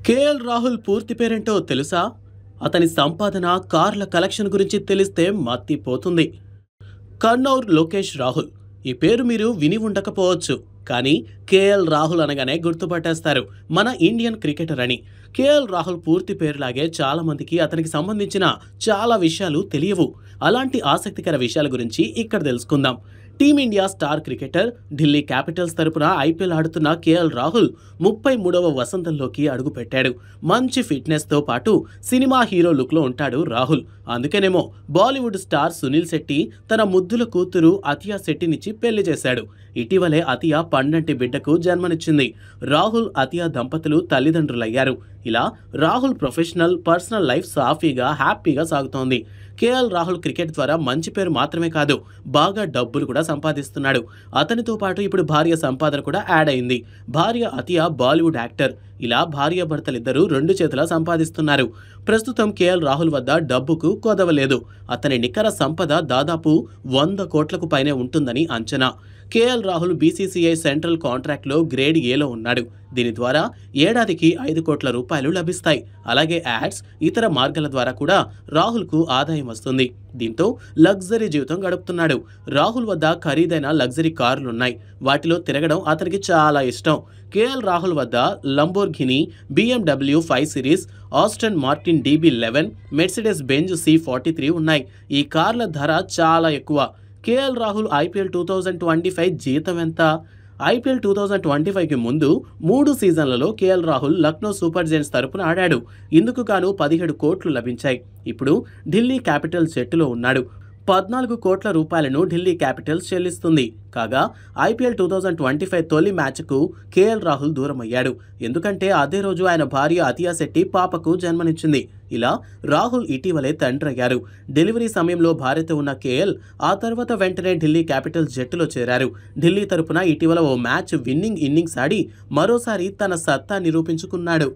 KL Rahul పూర్తి పేరేంటో తెలుసా? అతని సంపాదన, కార్ల కలెక్షన్ గురించి తెలిస్తే మత్తిపోతుంది. కన్నౌర్ లోకేష్ రాహుల్. ఈ పేరు మీరు విని ఉండకపోవచ్చు, కానీ కేఎల్ రాహుల్ అనగానే గుర్తుపట్టేస్తారు మన ఇండియన్ క్రికెటర్ అని. కేఎల్ రాహుల్ పూర్తి పేరులాగే చాలా మందికి అతనికి సంబంధించిన చాలా విషయాలు తెలియవు. అలాంటి ఆసక్తికర విషయాల గురించి ఇక్కడ తెలుసుకుందాం. Team India star cricketer, Delhi Capitals తరపున ఐపీఎల్ ఆడుతున్న కేఎల్ రాహుల్ 33వ వసంతంలోకి అడుగుపెట్టాడు. మంచి ఫిట్నెస్తో పాటు సినిమా హీరో లుక్లో ఉంటాడు రాహుల్. అందుకేనేమో బాలీవుడ్ స్టార్ సునీల్ శెట్టి తన ముద్దుల కూతురు అతియా శెట్టినిచ్చి పెళ్లి చేశాడు. ఇటీవలే అతియా పండంటి బిడ్డకు జన్మనిచ్చింది. రాహుల్, అతియా దంపతులు తల్లిదండ్రులయ్యారు. ఇలా రాహుల్ ప్రొఫెషనల్, పర్సనల్ లైఫ్ సాఫీగా, హ్యాపీగా సాగుతోంది. కేఎల్ రాహుల్ క్రికెట్ ద్వారా మంచి పేరు మాత్రమే కాదు, బాగా డబ్బులు కూడా సంపాదిస్తున్నాడు. అతనితో పాటు ఇప్పుడు భార్య సంపాదన కూడా యాడ్ అయింది. భార్య అతియా బాలీవుడ్ యాక్టర్. ఇలా భార్యాభర్తలిద్దరూ 2 చేతులా సంపాదిస్తున్నారు. ప్రస్తుతం కేఎల్ రాహుల్ వద్ద డబ్బుకు కొదవలేదు. అతని నికర సంపద దాదాపు 100 కోట్లకు పైనే ఉంటుందని అంచనా. కేఎల్ రాహుల్ బీసీసీఐ సెంట్రల్ కాంట్రాక్ట్లో గ్రేడ్ ఏలో ఉన్నాడు. దీని ద్వారా ఏడాదికి 5 కోట్ల రూపాయలు లభిస్తాయి. అలాగే యాడ్స్, ఇతర మార్గాల ద్వారా కూడా రాహుల్కు ఆదాయం వస్తుంది. దీంతో లగ్జరీ జీవితం గడుపుతున్నాడు. రాహుల్ వద్ద ఖరీదైన లగ్జరీ కార్లున్నాయి. వాటిలో తిరగడం అతనికి చాలా ఇష్టం. కేఎల్ రాహుల్ వద్ద Lamborghini, BMW 5 series, Aston Martin DB11, Mercedes Benz C43 ఉన్నాయి. ఈ కార్ల ధర చాలా ఎక్కువ. కేఎల్ రాహుల్ ఐపీఎల్ 2025 జీతం ఎంత? ఐపీఎల్ 2025కి ముందు 3 సీజన్లలో KL Rahul Lucknow super Giants తరపున ఆడాడు. ఇందుకు గాను 17 కోట్లు లభించాయి. ఇప్పుడు ఢిల్లీ క్యాపిటల్స్ జట్టులో ఉన్నాడు. 14 కోట్ల రూపాయలను ఢిల్లీ క్యాపిటల్స్ చెల్లిస్తుంది. కాగా ఐపీఎల్ 2025 తొలి మ్యాచ్కు కేఎల్ రాహుల్ దూరమయ్యాడు. ఎందుకంటే అదే రోజు ఆయన భార్య అతియా శెట్టి పాపకు జన్మనిచ్చింది. ఇలా రాహుల్ ఇటీవలే తండ్రి అయ్యారు. డెలివరీ సమయంలో భార్యతో ఉన్న కేఎల్ ఆ తర్వాత వెంటనే ఢిల్లీ క్యాపిటల్స్ జట్టులో చేరారు. ఢిల్లీ తరపున ఇటీవల ఓ మ్యాచ్ విన్నింగ్ ఇన్నింగ్స్ ఆడి మరోసారి తన సత్తా నిరూపించుకున్నాడు.